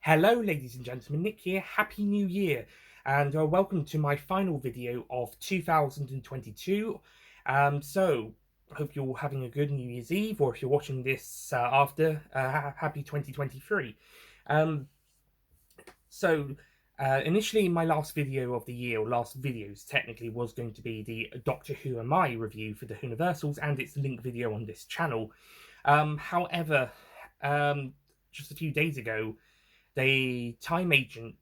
Hello ladies and gentlemen, Nick here, Happy New Year, and welcome to my final video of 2022. I hope you're all having a good New Year's Eve, or if you're watching this after, happy 2023. Um, so, Initially my last video of the year, or last videos technically, was going to be the Doctor Who Am I review for the Universals and its link video on this channel. However, just a few days ago, the Time Agent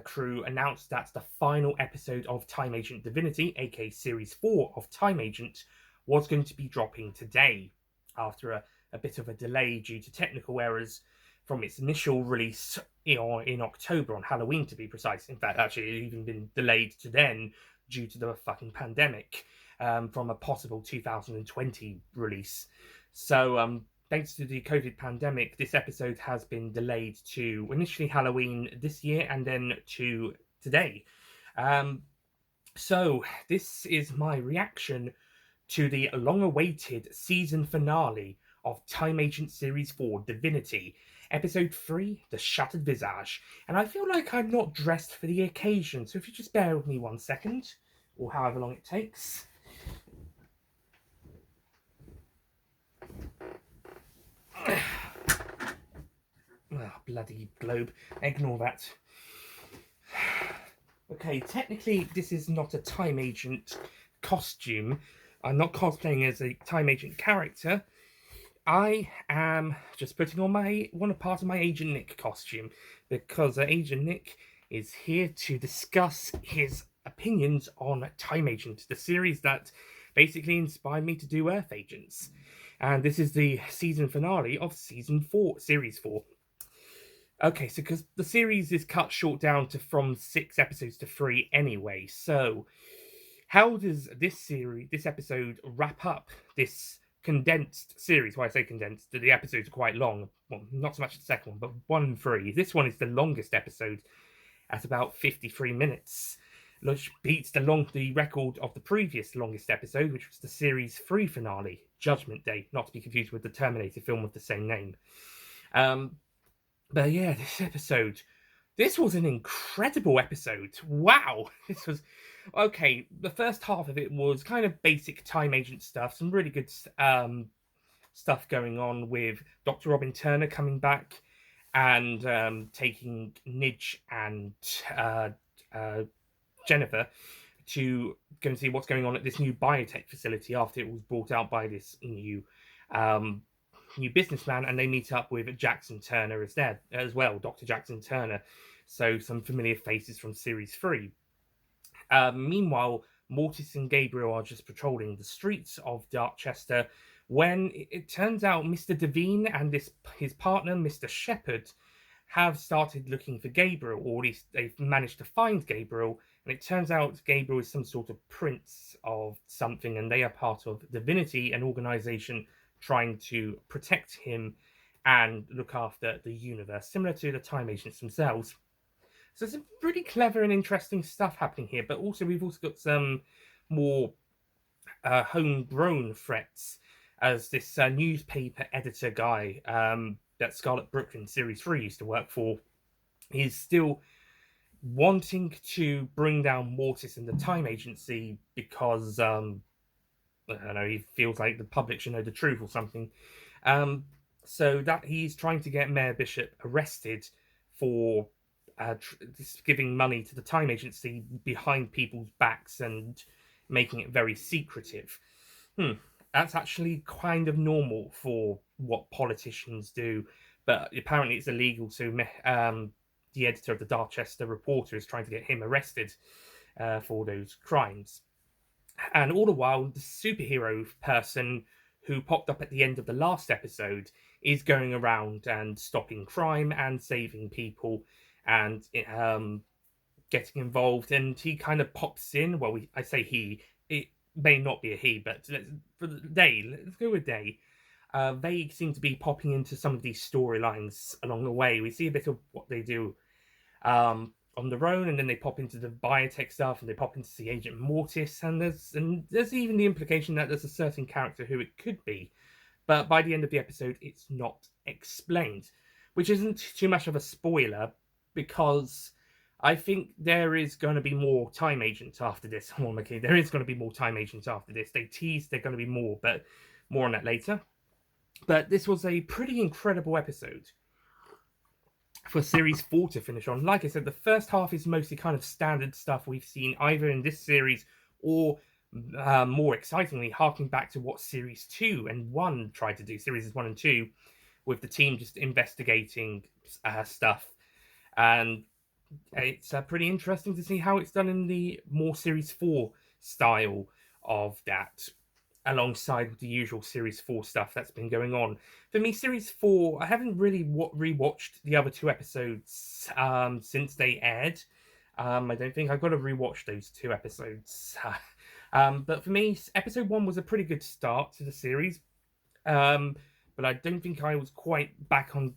crew announced that the final episode of Time Agent Divinity, aka Series 4 of Time Agent, was going to be dropping today, after a bit of a delay due to technical errors from its initial release in October, on Halloween to be precise. In fact, actually, it even been delayed to then due to the fucking pandemic, from a possible 2020 release. So, thanks to the COVID pandemic, this episode has been delayed to initially Halloween this year and then to today. So this is my reaction to the long-awaited season finale of Time Agent Series 4 Divinity, Episode 3, The Shattered Visage. And I feel like I'm not dressed for the occasion, so if you just bear with me 1 second, or however long it takes. Oh, bloody globe. Ignore that. Okay, technically this is not a Time Agent costume. I'm not cosplaying as a Time Agent character. I am just putting on part of my Agent Nick costume, because Agent Nick is here to discuss his opinions on Time Agent, the series that basically inspired me to do Earth Agents. And this is the season finale of Series 4. Okay, so because the series is cut short down to from 6 episodes to 3 anyway, so how does this episode wrap up this condensed series? Well, I say condensed, the episodes are quite long. Well, not so much the second one, but 1 and 3. This one is the longest episode at about 53 minutes, which beats the record of the previous longest episode, which was the Series 3 finale, Judgment Day, not to be confused with the Terminator film of the same name. But yeah, this was an incredible episode. Wow, this was okay. The first half of it was kind of basic Time Agent stuff, some really good stuff going on with Dr. Robin Turner coming back and taking Nidge and Jennifer to go and see what's going on at this new biotech facility after it was brought out by this new businessman, and they meet up with Jackson Turner as well, Dr. Jackson Turner. So some familiar faces from Series 3. Meanwhile, Mortis and Gabriel are just patrolling the streets of Darkchester when it turns out Mr. Devine and his partner, Mr. Shattard, have started looking for Gabriel, or at least they've managed to find Gabriel, and it turns out Gabriel is some sort of prince of something, and they are part of Divinity, an organization trying to protect him and look after the universe, similar to the Time Agents themselves. So some pretty clever and interesting stuff happening here, but also we've also got some more homegrown threats, as this newspaper editor guy that Scarlet Brooklyn Series 3 used to work for is still wanting to bring down Mortis and the Time Agency because I don't know, he feels like the public should know the truth or something. So that he's trying to get Mayor Bishop arrested for giving money to the Time Agency behind people's backs and making it very secretive. That's actually kind of normal for what politicians do, but apparently it's illegal. So the editor of the Darkchester Reporter is trying to get him arrested for those crimes. And all the while, the superhero person who popped up at the end of the last episode is going around and stopping crime and saving people and getting involved. And he kind of pops in. Well, I say he. It may not be a he, but let's go with they. They seem to be popping into some of these storylines along the way. We see a bit of what they do on their own, and then they pop into the biotech stuff, and they pop into the Agent Mortis, and there's even the implication that there's a certain character who it could be, but by the end of the episode, it's not explained, which isn't too much of a spoiler because I think there is going to be more Time Agents after this. There is going to be more Time Agents after this. They teased they're going to be more, but more on that later. But this was a pretty incredible episode for Series 4 to finish on. Like I said, the first half is mostly kind of standard stuff we've seen either in this series or more excitingly, harking back to what Series 2 and 1 tried to do, Series 1 and 2, with the team just investigating stuff. And it's pretty interesting to see how it's done in the more Series 4 style of that, alongside the usual Series 4 stuff that's been going on. For me, Series 4, I haven't really rewatched the other two episodes since they aired. I don't think I've got to rewatch those two episodes. But for me, episode 1 was a pretty good start to the series. But I don't think I was quite back on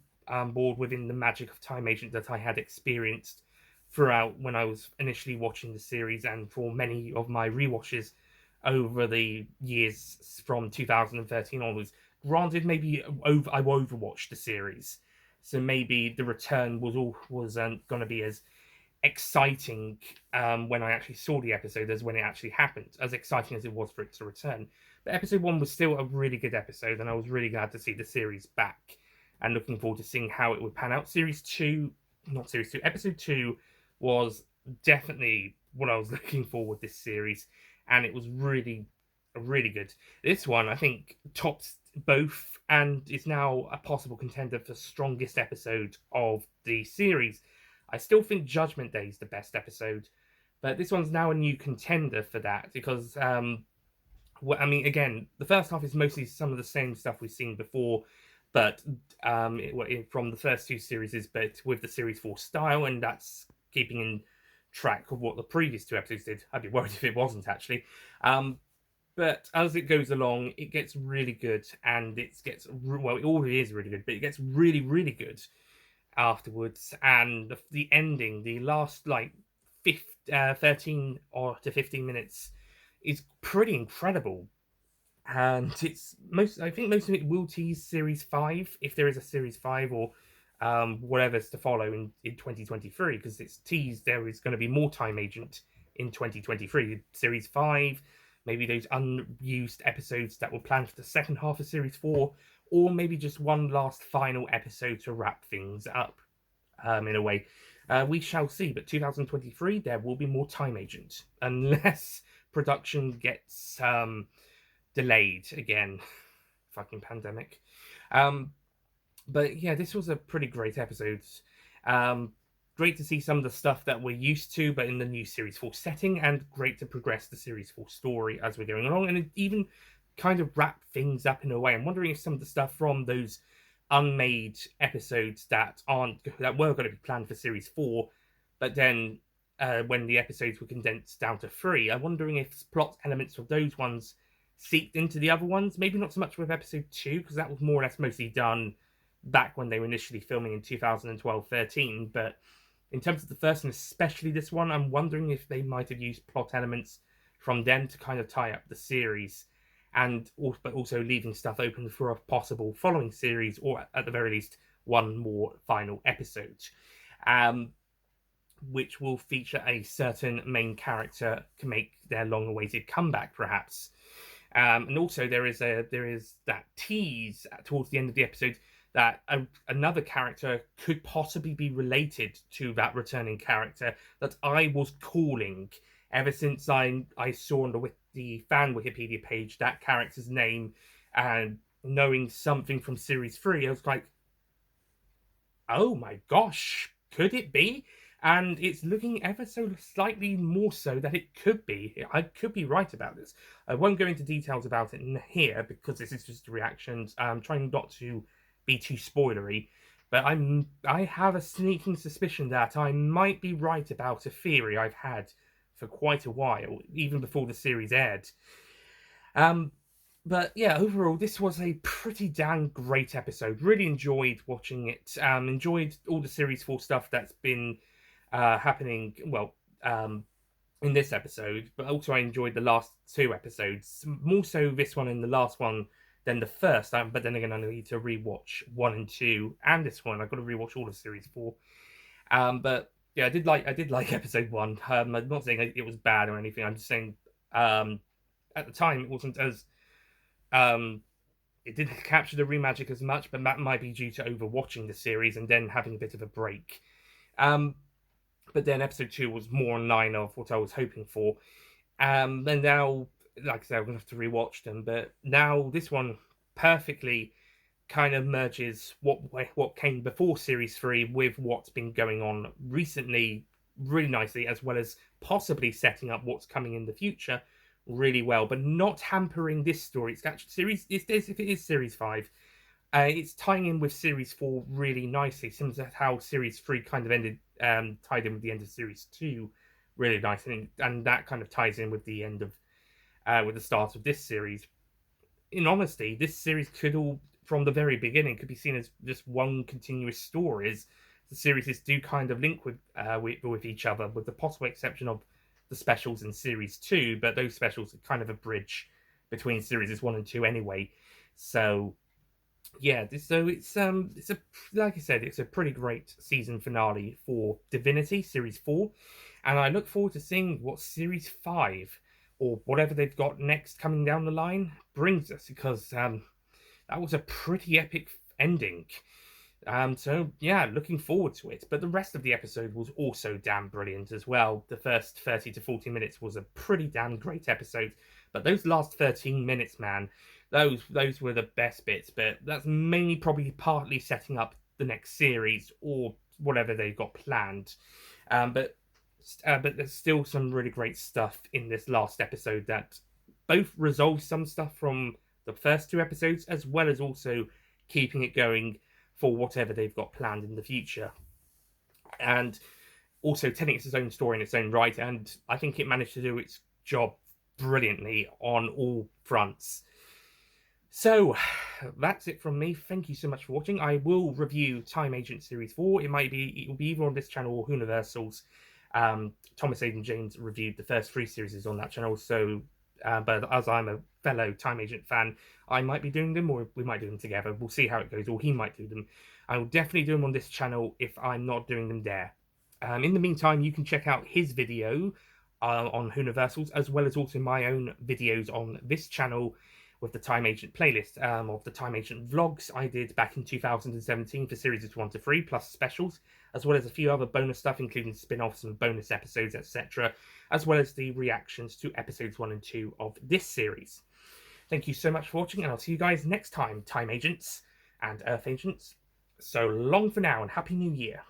board within the magic of Time Agent that I had experienced throughout when I was initially watching the series, and for many of my rewatches over the years from 2013 onwards. Granted, maybe I overwatched the series, so maybe the return wasn't going to be as exciting when I actually saw the episode as when it actually happened, as exciting as it was for it to return. But episode 1 was still a really good episode, and I was really glad to see the series back, and looking forward to seeing how it would pan out. Episode 2 was definitely what I was looking for with this series, and it was really, really good. This one, I think, tops both and is now a possible contender for strongest episode of the series. I still think Judgment Day is the best episode, but this one's now a new contender for that because, again, the first half is mostly some of the same stuff we've seen before, but from the first two series, but with the Series 4 style, and that's keeping in track of what the previous two episodes did. I'd be worried if it wasn't, actually. But as it goes along, it gets really good, and it already is really good, but it gets really, really good afterwards. And the ending, the last 13 or to 15 minutes, is pretty incredible. And I think most of it will tease Series 5, if there is a Series 5, or whatever's to follow in 2023, because it's teased there is going to be more Time Agent in 2023. Series 5, maybe those unused episodes that were planned for the second half of Series 4, or maybe just one last final episode to wrap things up, in a way. We shall see, but 2023, there will be more Time Agent, unless production gets delayed again. Fucking pandemic. But yeah, this was a pretty great episode. Great to see some of the stuff that we're used to, but in the new Series 4 setting, and great to progress the Series 4 story as we're going along, and it even kind of wrap things up in a way. I'm wondering if some of the stuff from those unmade episodes that were going to be planned for Series 4, but then when the episodes were condensed down to 3, I'm wondering if plot elements of those ones seeped into the other ones. Maybe not so much with episode 2, because that was more or less mostly done back when they were initially filming in 2012-13, but in terms of the first, and especially this one, I'm wondering if they might have used plot elements from them to kind of tie up the series, but also leaving stuff open for a possible following series, or at the very least, one more final episode, which will feature a certain main character to make their long-awaited comeback, perhaps. And also there is that tease towards the end of the episode that another character could possibly be related to that returning character that I was calling ever since I saw on the fan Wikipedia page that character's name, and knowing something from Series 3, I was like, oh my gosh, could it be? And it's looking ever so slightly more so that it could be. I could be right about this. I won't go into details about it in here because this is just reactions. I'm trying not to be too spoilery, but I have a sneaking suspicion that I might be right about a theory I've had for quite a while, even before the series aired. But yeah, overall, this was a pretty damn great episode. Really enjoyed watching it. Enjoyed all the Series 4 stuff that's been happening, in this episode, but also I enjoyed the last two episodes. More so this one and the last one than the first. But then again, I need to rewatch 1 and 2 and this one. I've got to rewatch all of series 4. But yeah, I did like episode 1. I'm not saying it was bad or anything. I'm just saying at the time it wasn't as it didn't capture the room magic as much, but that might be due to overwatching the series and then having a bit of a break. But then episode 2 was more in line of what I was hoping for. And now, like I said, I'm gonna have to rewatch them, but now this one perfectly kind of merges what came before series 3 with what's been going on recently really nicely, as well as possibly setting up what's coming in the future really well, but not hampering this story. It's actually if it is series 5, it's tying in with series 4 really nicely, similar to how series 3 kind of ended, tied in with the end of series 2 really nicely, and that kind of ties in with the end of with the start of this series. In honesty, this series could all, from the very beginning, could be seen as just one continuous story. As the series do kind of link with each other, with the possible exception of the specials in series 2, but those specials are kind of a bridge between series 1 and 2 anyway. So yeah, it's a, like I said, it's a pretty great season finale for Divinity series 4, and I look forward to seeing what series 5 or whatever they've got next coming down the line brings us, because that was a pretty epic ending. So yeah, looking forward to it. But the rest of the episode was also damn brilliant as well. The first 30 to 40 minutes was a pretty damn great episode, but those last 13 minutes, man, those were the best bits. But that's mainly probably partly setting up the next series or whatever they've got planned. But there's still some really great stuff in this last episode that both resolves some stuff from the first 2 episodes, as well as also keeping it going for whatever they've got planned in the future, and also telling its own story in its own right. And I think it managed to do its job brilliantly on all fronts. So that's it from me. Thank you so much for watching. I will review Time Agent Series 4. It will be either on this channel or Universal's. Thomas Aidan James reviewed the first 3 series on that channel, so but as I'm a fellow Time Agent fan, I might be doing them, or we might do them together. We'll see how it goes, or he might do them. I will definitely do them on this channel if I'm not doing them there. In the meantime, you can check out his video on Universals, as well as also my own videos on this channel with the Time Agent playlist of the Time Agent vlogs I did back in 2017 for series 1 to 3, plus specials, as well as a few other bonus stuff, including spin-offs and bonus episodes, etc., as well as the reactions to episodes 1 and 2 of this series. Thank you so much for watching, and I'll see you guys next time, Time Agents and Earth Agents. So long for now, and Happy New Year.